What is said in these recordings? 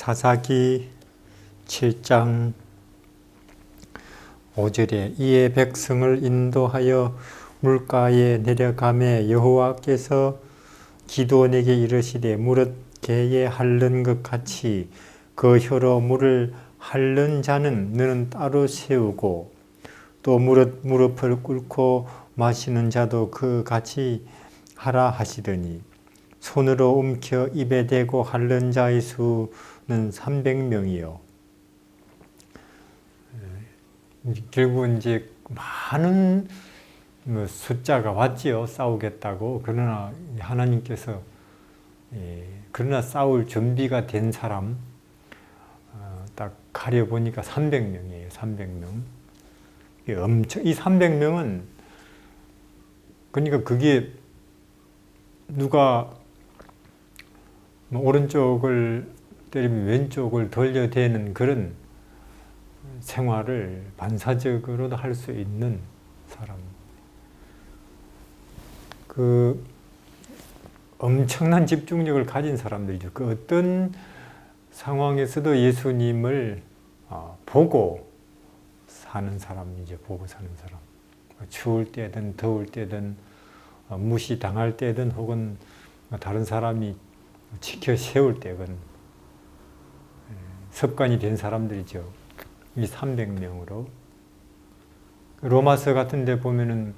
사사기 7장 5절에 이에 백성을 인도하여 물가에 내려가매 여호와께서 기드온에게 이르시되 무릇 개에 핥는 것 같이 그 혀로 물을 핥는 자는 너는 따로 세우고 또 무릇 무릎을 꿇고 마시는 자도 그 같이 하라 하시더니 손으로 움켜 입에 대고 핥는 자의 수는 300명이요. 결국은 이제 많은 숫자가 왔지요. 싸우겠다고. 그러나 하나님께서 그러나 싸울 준비가 된 사람 딱 가려보니까 300명이에요. 300명. 이 300명은 그러니까 그게 누가 오른쪽을 때리면 왼쪽을 돌려대는 그런 생활을 반사적으로도 할 수 있는 사람. 그 엄청난 집중력을 가진 사람들이죠. 그 어떤 상황에서도 예수님을 보고 사는 사람이죠. 보고 사는 사람. 추울 때든 더울 때든 무시당할 때든 혹은 다른 사람이 지켜 세울 때든 습관이 된 사람들이죠. 이 300명으로. 로마서 같은 데 보면은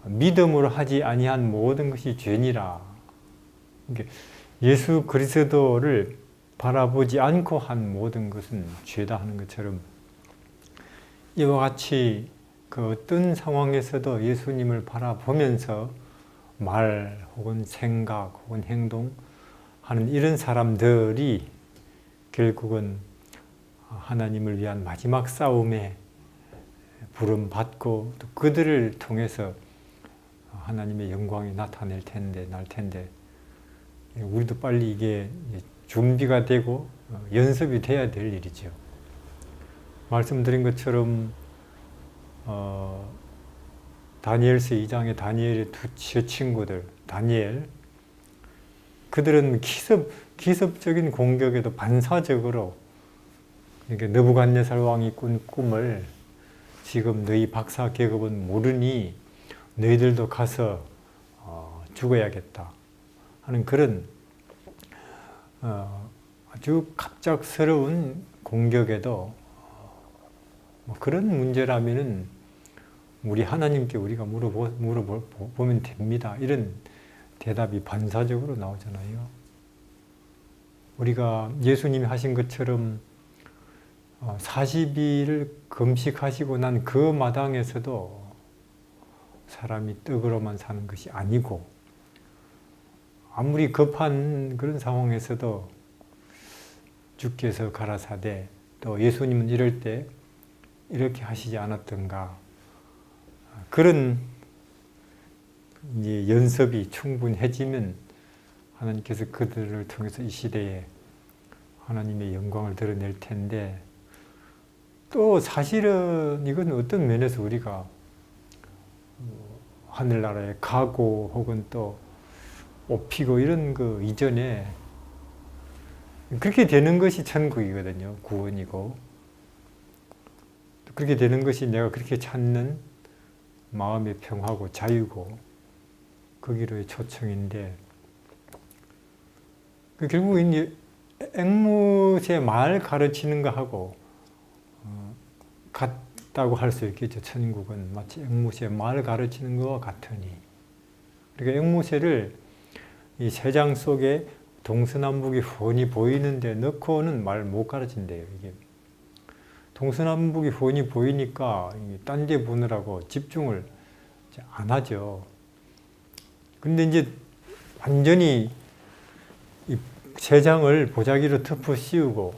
믿음으로 하지 아니한 모든 것이 죄니라. 예수 그리스도를 바라보지 않고 한 모든 것은 죄다 하는 것처럼 이와 같이 그 어떤 상황에서도 예수님을 바라보면서 말 혹은 생각 혹은 행동하는 이런 사람들이 결국은 하나님을 위한 마지막 싸움에 부름받고 또 그들을 통해서 하나님의 영광이 날 텐데 우리도 빨리 이게 준비가 되고 연습이 돼야 될 일이죠. 말씀드린 것처럼 다니엘서 2장의 다니엘의 두 친구들 다니엘 그들은 기습적인 공격에도 반사적으로 그러니까 느부갓네살 왕이 꾼 꿈을 지금 너희 박사 계급은 모르니 너희들도 가서 죽어야겠다 하는 그런 아주 갑작스러운 공격에도 그런 문제라면은 우리 하나님께 우리가 물어보면 됩니다. 이런 대답이 반사적으로 나오잖아요. 우리가 예수님이 하신 것처럼 40일을 금식하시고 난 그 마당에서도 사람이 떡으로만 사는 것이 아니고 아무리 급한 그런 상황에서도 주께서 가라사대 또 예수님은 이럴 때 이렇게 하시지 않았던가 그런 이제 연습이 충분해지면 하나님께서 그들을 통해서 이 시대에 하나님의 영광을 드러낼 텐데 또 사실은 이건 어떤 면에서 우리가 하늘나라에 가고 혹은 또 옷피고 이런 거 이전에 그렇게 되는 것이 천국이거든요. 구원이고 그렇게 되는 것이 내가 그렇게 찾는 마음의 평화고 자유고 거기로의 초청인데 결국 이제 앵무새 말 가르치는 거하고 같다고 할 수 있겠죠. 천국은 마치 앵무새 말 가르치는 것과 같으니 그러니까 앵무새를 이 새장 속에 동서남북이 훤히 보이는데 넣고는 말 못 가르친대요. 이게 동서남북이 훤히 보이니까 딴 데 보느라고 집중을 안 하죠. 근데 이제 완전히 이 새장을 보자기로 덮어 씌우고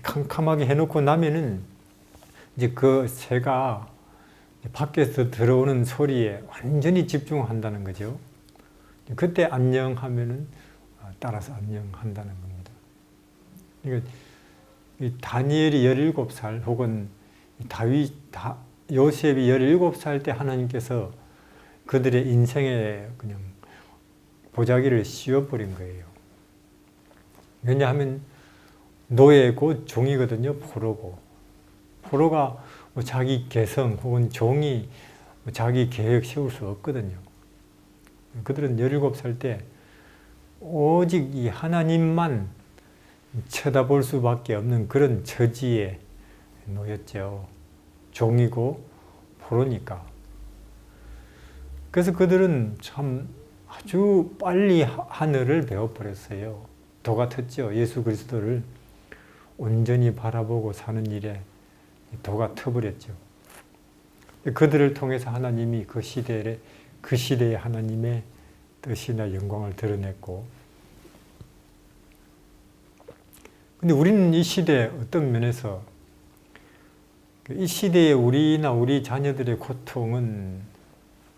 캄캄하게 해놓고 나면은 이제 그 새가 밖에서 들어오는 소리에 완전히 집중한다는 거죠. 그때 안녕하면은 따라서 안녕한다는 겁니다. 그러니까 이 다니엘이 17살 혹은 요셉이 17살 때 하나님께서 그들의 인생에 그냥 보자기를 씌워버린 거예요. 왜냐하면 노예고 종이거든요. 포로고. 포로가 뭐 자기 개성 혹은 종이 뭐 자기 계획 세울 수 없거든요. 그들은 17살 때 오직 이 하나님만 쳐다볼 수밖에 없는 그런 처지에 놓였죠. 종이고 포로니까. 그래서 그들은 참 아주 빨리 하늘을 배워버렸어요. 도 같았죠. 예수 그리스도를 온전히 바라보고 사는 일에 도가 터버렸죠. 그들을 통해서 하나님이 그 시대에 하나님의 뜻이나 영광을 드러냈고, 근데 우리는 이 시대 어떤 면에서 이 시대에 우리나 우리 자녀들의 고통은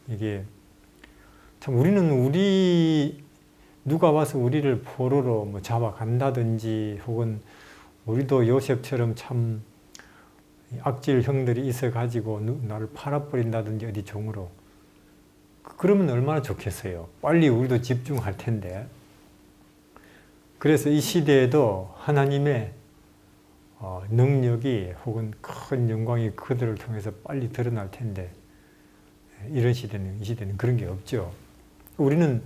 이게 참 우리는 누가 와서 우리를 포로로 뭐 잡아간다든지 혹은 우리도 요셉처럼 참 악질 형들이 있어가지고 나를 팔아버린다든지 어디 종으로, 그러면 얼마나 좋겠어요. 빨리 우리도 집중할 텐데. 그래서 이 시대에도 하나님의 능력이 혹은 큰 영광이 그들을 통해서 빨리 드러날 텐데, 이 시대는 그런 게 없죠. 우리는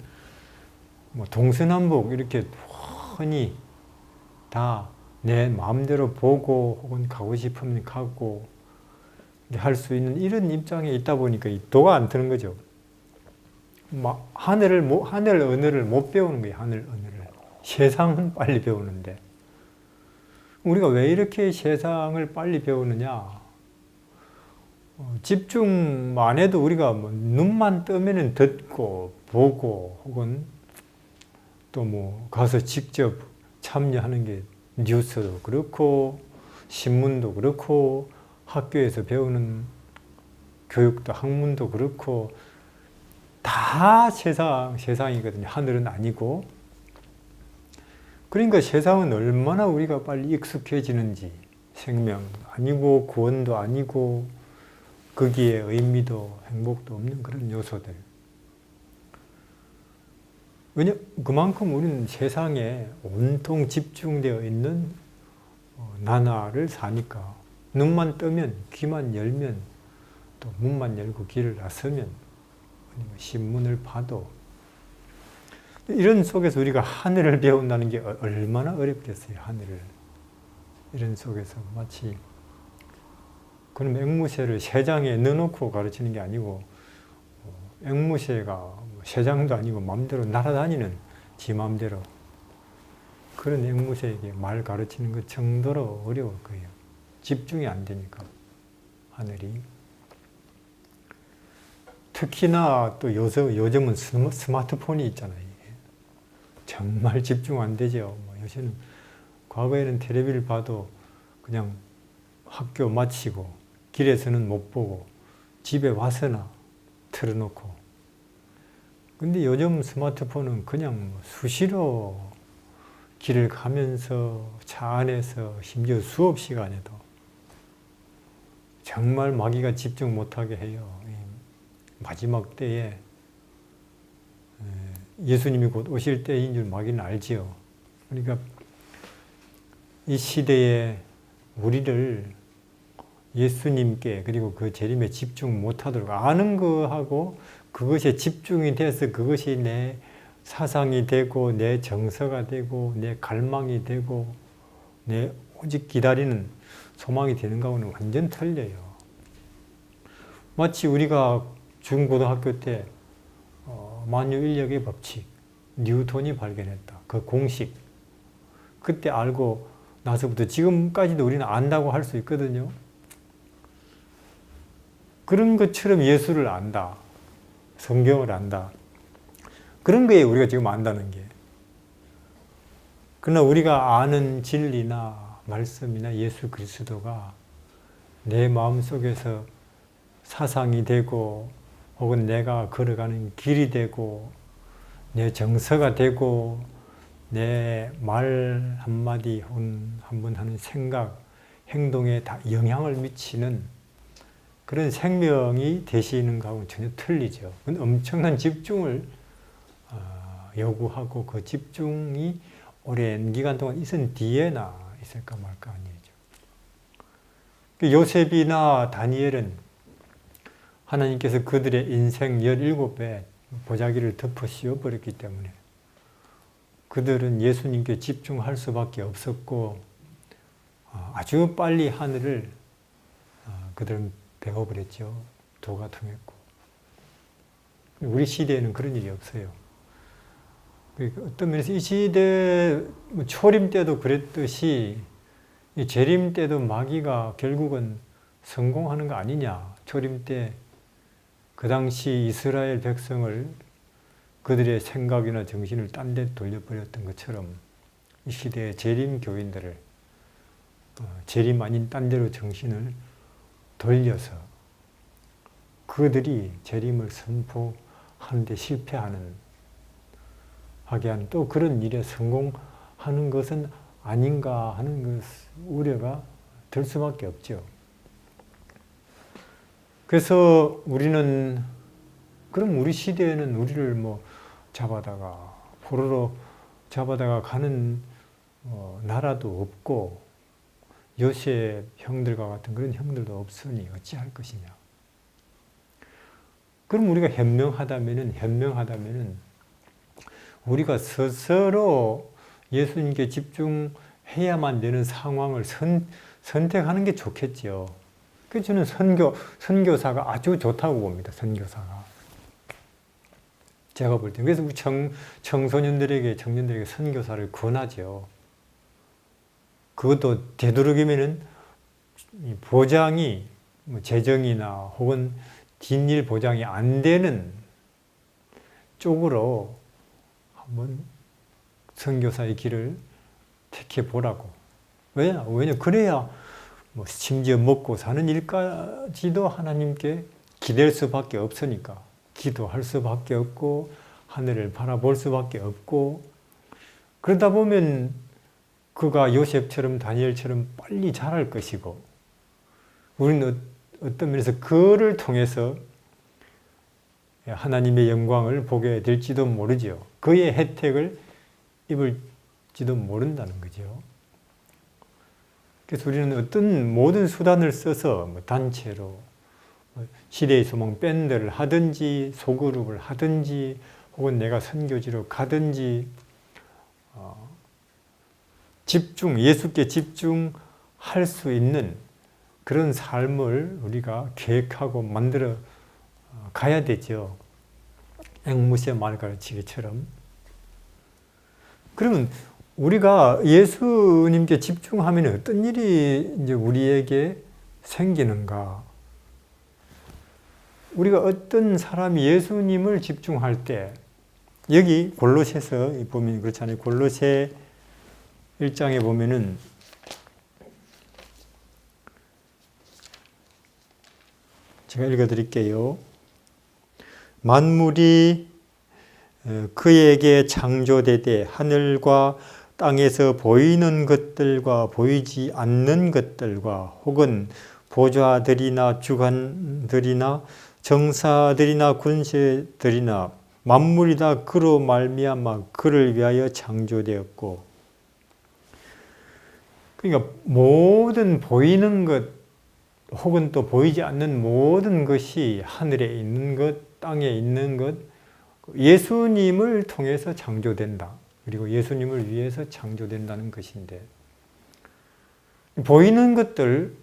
뭐 동서남북 이렇게 훤히 다 내 마음대로 보고 혹은 가고 싶으면 가고 할 수 있는 이런 입장에 있다 보니까 이 도가 안 트는 거죠. 하늘 언어를 못 배우는 거예요. 하늘 언어를. 세상은 빨리 배우는데 우리가 왜 이렇게 세상을 빨리 배우느냐? 집중 안 해도 우리가 뭐 눈만 뜨면은 듣고 보고 혹은 또 뭐 가서 직접 참여하는 게 뉴스도 그렇고 신문도 그렇고 학교에서 배우는 교육도 학문도 그렇고 다 세상이거든요. 하늘은 아니고. 그러니까 세상은 얼마나 우리가 빨리 익숙해지는지, 생명 아니고 구원도 아니고 거기에 의미도 행복도 없는 그런 요소들. 그만큼 우리는 세상에 온통 집중되어 있는 나날을 사니까 눈만 뜨면 귀만 열면 또 문만 열고 길을 나서면 신문을 봐도 이런 속에서 우리가 하늘을 배운다는 게 얼마나 어렵겠어요. 하늘을. 이런 속에서 마치 그럼 앵무새를 새 장에 넣어놓고 가르치는 게 아니고 앵무새가 새 장도 아니고 마음대로 날아다니는 지 마음대로 그런 앵무새에게 말 가르치는 것 정도로 어려울 거예요. 집중이 안 되니까 하늘이. 특히나 또 요즘은 스마트폰이 있잖아요. 정말 집중 안 되죠. 요새는 과거에는 텔레비를 봐도 그냥 학교 마치고 길에서는 못 보고 집에 와서나 틀어놓고. 근데 요즘 스마트폰은 그냥 수시로 길을 가면서 차 안에서 심지어 수업 시간에도 정말 마귀가 집중 못하게 해요. 마지막 때에 예수님이 곧 오실 때인 줄 마귀는 알지요. 그러니까 이 시대에 우리를 예수님께 그리고 그 재림에 집중 못하도록 아는 거하고 그것에 집중이 돼서 그것이 내 사상이 되고 내 정서가 되고 내 갈망이 되고 내 오직 기다리는 소망이 되는 거하고는 완전 틀려요. 마치 우리가 중고등학교 때 만유인력의 법칙, 뉴턴이 발견했다. 그 공식. 그때 알고 나서부터 지금까지도 우리는 안다고 할 수 있거든요. 그런 것처럼 예수를 안다. 성경을 안다. 그런 거에 우리가 지금 안다는 게. 그러나 우리가 아는 진리나 말씀이나 예수 그리스도가 내 마음속에서 사상이 되고 혹은 내가 걸어가는 길이 되고 내 정서가 되고 내 말 한마디 혹은 한번 하는 생각, 행동에 다 영향을 미치는 그런 생명이 되시는 것하고는 전혀 틀리죠. 그건 엄청난 집중을 요구하고 그 집중이 오랜 기간 동안 있은 뒤에나 있을까 말까 아니죠. 요셉이나 다니엘은 하나님께서 그들의 인생 17배 보자기를 덮어 씌워버렸기 때문에 그들은 예수님께 집중할 수밖에 없었고 아주 빨리 하늘을 그들은 배워버렸죠. 도가 통했고. 우리 시대에는 그런 일이 없어요. 어떤 면에서 이 시대 초림 때도 그랬듯이 재림 때도 마귀가 결국은 성공하는 거 아니냐. 초림 때 그 당시 이스라엘 백성을 그들의 생각이나 정신을 딴 데 돌려버렸던 것처럼 이 시대의 재림 교인들을 재림 아닌 딴 데로 정신을 돌려서 그들이 재림을 선포하는 데 실패하는 하게 하는 또 그런 일에 성공하는 것은 아닌가 하는 우려가 들 수밖에 없죠. 그래서 우리는 그럼 우리 시대에는 우리를 잡아다가 포로로 잡아다가 가는 나라도 없고 요셉 형들과 같은 그런 형들도 없으니 어찌할 것이냐. 그럼 우리가 현명하다면은 우리가 스스로 예수님께 집중해야만 되는 상황을 선택하는 게 좋겠죠. 그래서 저는 선교사가 아주 좋다고 봅니다. 선교사가. 제가 볼 때. 그래서 우리 청소년들에게, 청년들에게 선교사를 권하죠. 그것도 되도록이면은 보장이 재정이나 혹은 뒷일 보장이 안 되는 쪽으로 한번 선교사의 길을 택해 보라고. 왜냐? 그래야 심지어 먹고 사는 일까지도 하나님께 기댈 수밖에 없으니까. 기도할 수밖에 없고 하늘을 바라볼 수밖에 없고 그러다 보면 그가 요셉처럼 다니엘처럼 빨리 자랄 것이고 우리는 어떤 면에서 그를 통해서 하나님의 영광을 보게 될지도 모르죠. 그의 혜택을 입을지도 모른다는 거죠. 그래서 우리는 어떤 모든 수단을 써서 단체로 시대의 소망 밴드를 하든지 소그룹을 하든지 혹은 내가 선교지로 가든지 예수께 집중할 수 있는 그런 삶을 우리가 계획하고 만들어 가야 되죠. 앵무새 말가르치기처럼. 그러면 우리가 예수님께 집중하면 어떤 일이 이제 우리에게 생기는가? 우리가 어떤 사람이 예수님을 집중할 때 여기 골로새서 보면 그렇잖아요. 골로새 1장에 보면은 제가 읽어드릴게요. 만물이 그에게 창조되되 하늘과 땅에서 보이는 것들과 보이지 않는 것들과 혹은 보좌들이나 주관들이나 정사들이나 군세들이나 만물이 다 그로 말미암아 그를 위하여 창조되었고 그러니까 모든 보이는 것 혹은 또 보이지 않는 모든 것이 하늘에 있는 것, 땅에 있는 것 예수님을 통해서 창조된다. 그리고 예수님을 위해서 창조된다는 것인데 보이는 것들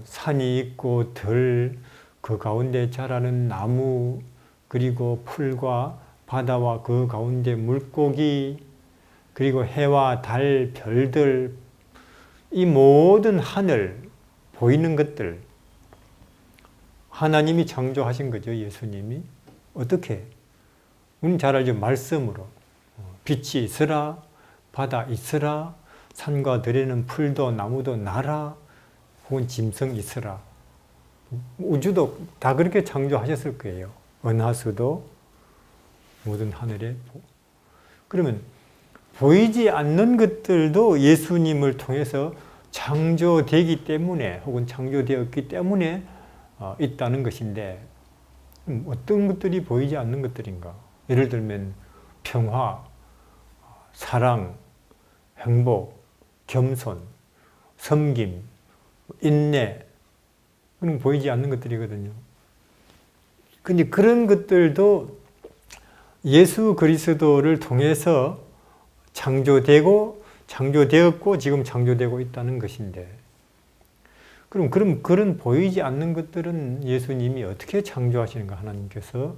산이 있고 들, 그 가운데 자라는 나무 그리고 풀과 바다와 그 가운데 물고기 그리고 해와 달, 별들 이 모든 하늘 보이는 것들 하나님이 창조하신 거죠. 예수님이. 어떻게? 우리는 잘 알죠. 말씀으로. 빛이 있으라, 바다 있으라, 산과 들에는 풀도 나무도 나라, 혹은 짐승 있으라. 우주도 다 그렇게 창조하셨을 거예요. 은하수도 모든 하늘에. 그러면 보이지 않는 것들도 예수님을 통해서 창조되기 때문에 혹은 창조되었기 때문에 있다는 것인데 어떤 것들이 보이지 않는 것들인가? 예를 들면 평화, 사랑, 행복, 겸손, 섬김, 인내, 그런 보이지 않는 것들이거든요. 근데 그런 것들도 예수 그리스도를 통해서 창조되었고 지금 창조되고 있다는 것인데, 그럼 그런 보이지 않는 것들은 예수님이 어떻게 창조하시는가, 하나님께서.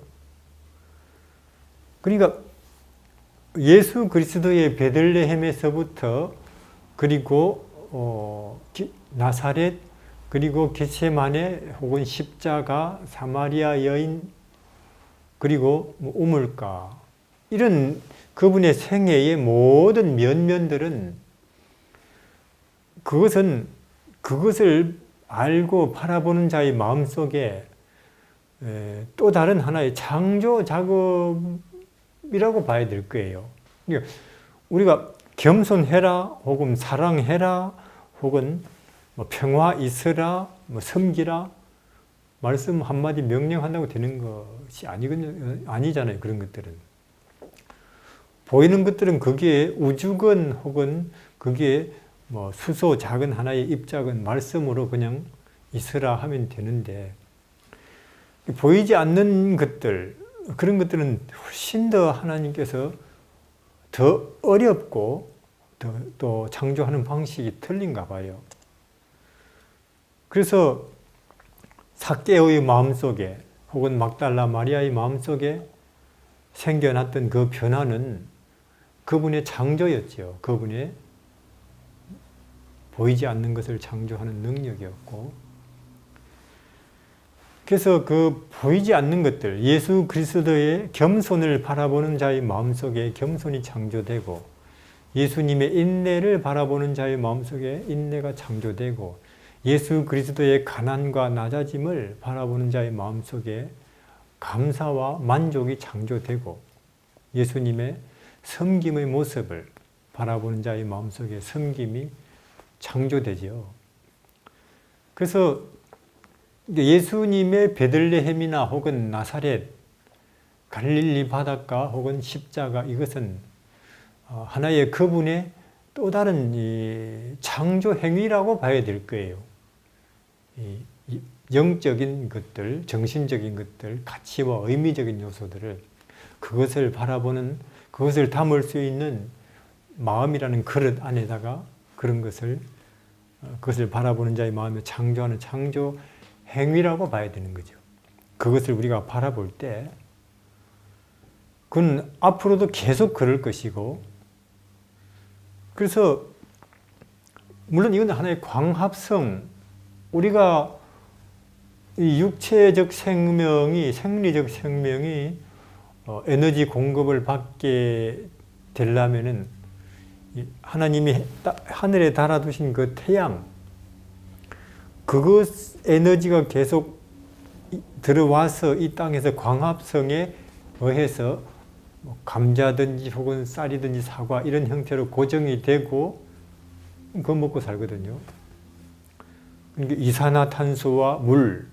그러니까 예수 그리스도의 베들레헴에서부터, 그리고 나사렛, 그리고 겟세마네 혹은 십자가, 사마리아 여인, 그리고 우물가, 이런 그분의 생애의 모든 면면들은 그것을 알고 바라보는 자의 마음속에 또 다른 하나의 창조 작업이라고 봐야 될 거예요. 그러니까 우리가 겸손해라, 혹은 사랑해라, 혹은 평화 있으라, 섬기라, 말씀 한마디 명령한다고 되는 것이 아니잖아요. 그런 것들은. 보이는 것들은 그게 우주건, 혹은 그게 수소 작은 하나의 입작은 말씀으로 그냥 있으라 하면 되는데, 보이지 않는 것들, 그런 것들은 훨씬 더 하나님께서 더 어렵고 또 창조하는 방식이 틀린가 봐요. 그래서 삭개오의 마음속에, 혹은 막달라 마리아의 마음속에 생겨났던 그 변화는 그분의 창조였죠. 그분의 보이지 않는 것을 창조하는 능력이었고, 그래서 그 보이지 않는 것들, 예수 그리스도의 겸손을 바라보는 자의 마음속에 겸손이 창조되고, 예수님의 인내를 바라보는 자의 마음속에 인내가 창조되고, 예수 그리스도의 가난과 낮아짐을 바라보는 자의 마음속에 감사와 만족이 창조되고, 예수님의 섬김의 모습을 바라보는 자의 마음속에 섬김이 창조되죠. 그래서 예수님의 베들레헴이나 혹은 나사렛, 갈릴리 바닷가 혹은 십자가, 이것은 하나의 그분의 또 다른 이 창조 행위라고 봐야 될 거예요. 이 영적인 것들, 정신적인 것들, 가치와 의미적인 요소들을, 그것을 바라보는, 그것을 담을 수 있는 마음이라는 그릇 안에다가 그것을 바라보는 자의 마음에 창조하는 창조 행위라고 봐야 되는 거죠. 그것을 우리가 바라볼 때 그건 앞으로도 계속 그럴 것이고, 그래서 물론 이건 하나의 광합성, 우리가 이 육체적 생명이, 생리적 생명이 에너지 공급을 받게 되려면은 하나님이 하늘에 달아두신 그 태양, 그것 에너지가 계속 들어와서 이 땅에서 광합성에 의해서 감자든지 혹은 쌀이든지 사과 이런 형태로 고정이 되고 그거 먹고 살거든요. 그러니까 이산화탄소와 물,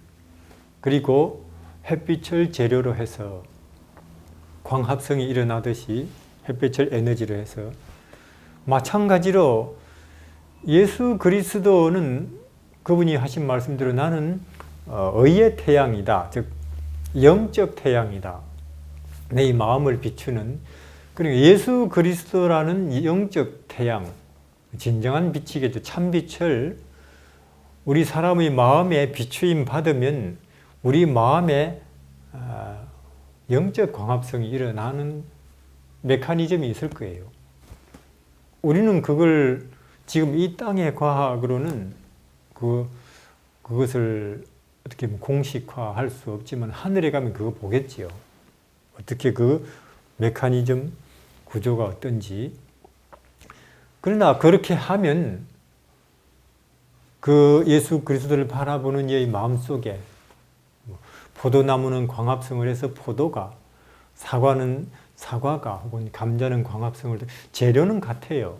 그리고 햇빛을 재료로 해서 광합성이 일어나듯이 햇빛을 에너지로 해서, 마찬가지로 예수 그리스도는 그분이 하신 말씀대로 나는 의의 태양이다. 즉 영적 태양이다. 내 마음을 비추는, 그러니까 예수 그리스도라는 영적 태양, 진정한 빛이겠죠. 참빛을 우리 사람의 마음에 비추임 받으면 우리 마음에 영적 광합성이 일어나는 메커니즘이 있을 거예요. 우리는 그걸 지금 이 땅의 과학으로는 그것을 어떻게 공식화할 수 없지만 하늘에 가면 그거 보겠지요. 어떻게 그 메커니즘 구조가 어떤지. 그러나 그렇게 하면 그 예수 그리스도를 바라보는 이의 마음속에 포도나무는 광합성을 해서 포도가, 사과는 사과가, 혹은 감자는 광합성을, 재료는 같아요.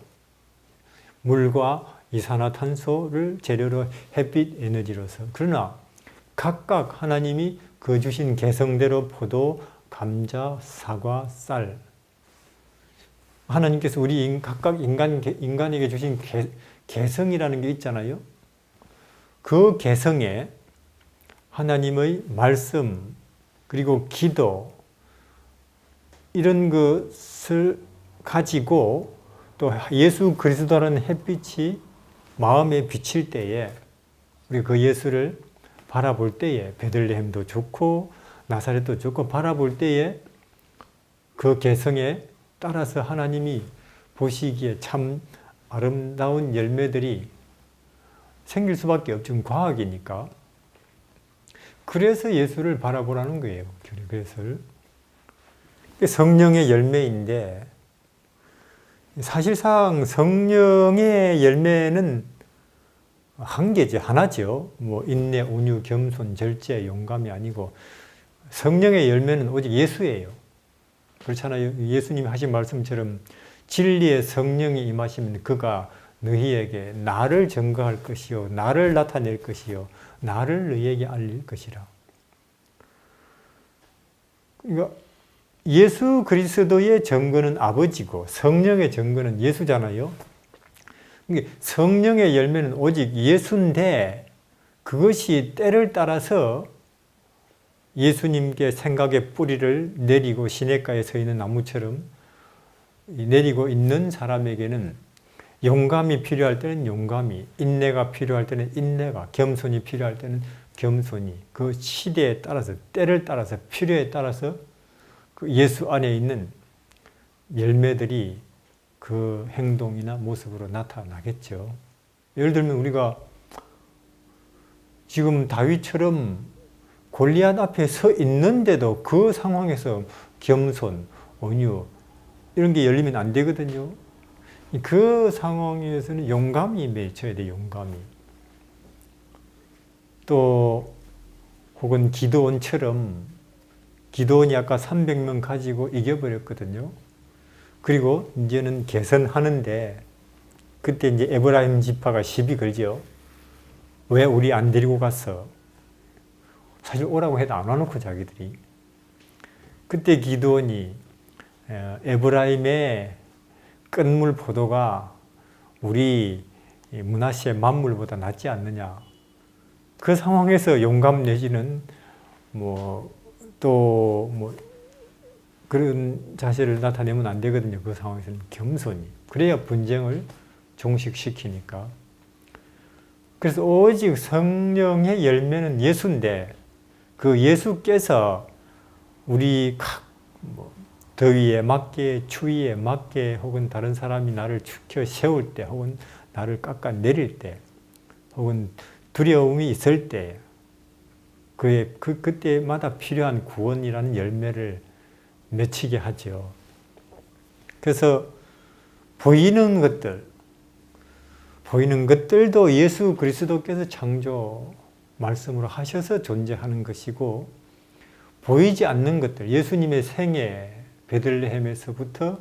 물과 이산화탄소를 재료로 햇빛 에너지로서. 그러나 각각 하나님이 그 주신 개성대로 포도, 감자, 사과, 쌀, 하나님께서 우리 각각 인간에게 주신 개성이라는 게 있잖아요. 그 개성에 하나님의 말씀 그리고 기도 이런 것을 가지고 또 예수 그리스도라는 햇빛이 마음에 비칠 때에 우리 그 예수를 바라볼 때에 베들레헴도 좋고 나사렛도 좋고 바라볼 때에 그 개성에 따라서 하나님이 보시기에 참 아름다운 열매들이 생길 수밖에 없죠. 과학이니까. 그래서 예수를 바라보라는 거예요. 그래서 성령의 열매인데 사실상 성령의 열매는 한 개죠. 하나죠. 뭐 인내, 온유, 겸손, 절제, 용감이 아니고 성령의 열매는 오직 예수예요. 그렇잖아요. 예수님이 하신 말씀처럼 진리의 성령이 임하시면 그가 너희에게 나를 증거할 것이요 나를 나타낼 것이요 나를 너희에게 알릴 것이라. 그러니까 예수 그리스도의 증거는 아버지고 성령의 증거는 예수잖아요. 성령의 열매는 오직 예수인데 그것이 때를 따라서 예수님께 생각의 뿌리를 내리고 시냇가에 서 있는 나무처럼 내리고 있는 사람에게는 용감이 필요할 때는 용감이, 인내가 필요할 때는 인내가, 겸손이 필요할 때는 겸손이 그 시대에 따라서 때를 따라서 필요에 따라서 그 예수 안에 있는 열매들이 그 행동이나 모습으로 나타나겠죠. 예를 들면 우리가 지금 다윗처럼 골리앗 앞에 서 있는데도 그 상황에서 겸손, 온유 이런 게 열리면 안 되거든요. 그 상황에서는 용감이 맺혀야 돼요. 용감이. 또 혹은 기드온처럼 기드온이 아까 300명 가지고 이겨버렸거든요. 그리고 이제는 개선하는데 그때 이제 에브라임 지파가 시비 걸죠. 왜 우리 안 데리고 갔어? 사실 오라고 해도 안 와놓고 자기들이. 그때 기드온이 에브라임의 끈물 포도가 우리 므낫세 만물보다 낫지 않느냐. 그 상황에서 용감 내지는 그런 자세를 나타내면 안 되거든요. 그 상황에서는 겸손히. 그래야 분쟁을 종식시키니까. 그래서 오직 성령의 열매는 예수인데 그 예수께서 우리 더위에 맞게 추위에 맞게 혹은 다른 사람이 나를 축혀 세울 때 혹은 나를 깎아내릴 때 혹은 두려움이 있을 때 그때마다 필요한 구원이라는 열매를 맺히게 하죠. 그래서 보이는 것들도 예수 그리스도께서 창조 말씀으로 하셔서 존재하는 것이고 보이지 않는 것들, 예수님의 생애 베들레헴에서부터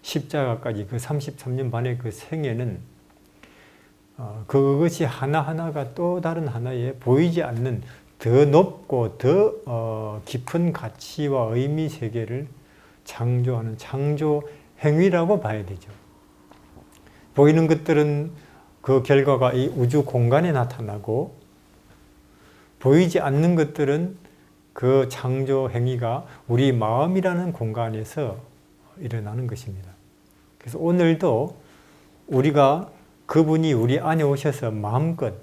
십자가까지 그 33년 반의 그 생애는 그것이 하나하나가 또 다른 하나의 보이지 않는 더 높고 더 깊은 가치와 의미 세계를 창조하는 창조 행위라고 봐야 되죠. 보이는 것들은 그 결과가 이 우주 공간에 나타나고 보이지 않는 것들은 그 창조 행위가 우리 마음이라는 공간에서 일어나는 것입니다. 그래서 오늘도 우리가 그분이 우리 안에 오셔서 마음껏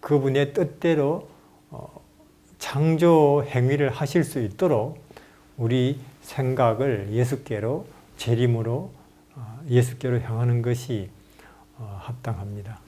그분의 뜻대로 창조 행위를 하실 수 있도록 우리 생각을 예수께로 재림으로 예수께로 향하는 것이 합당합니다.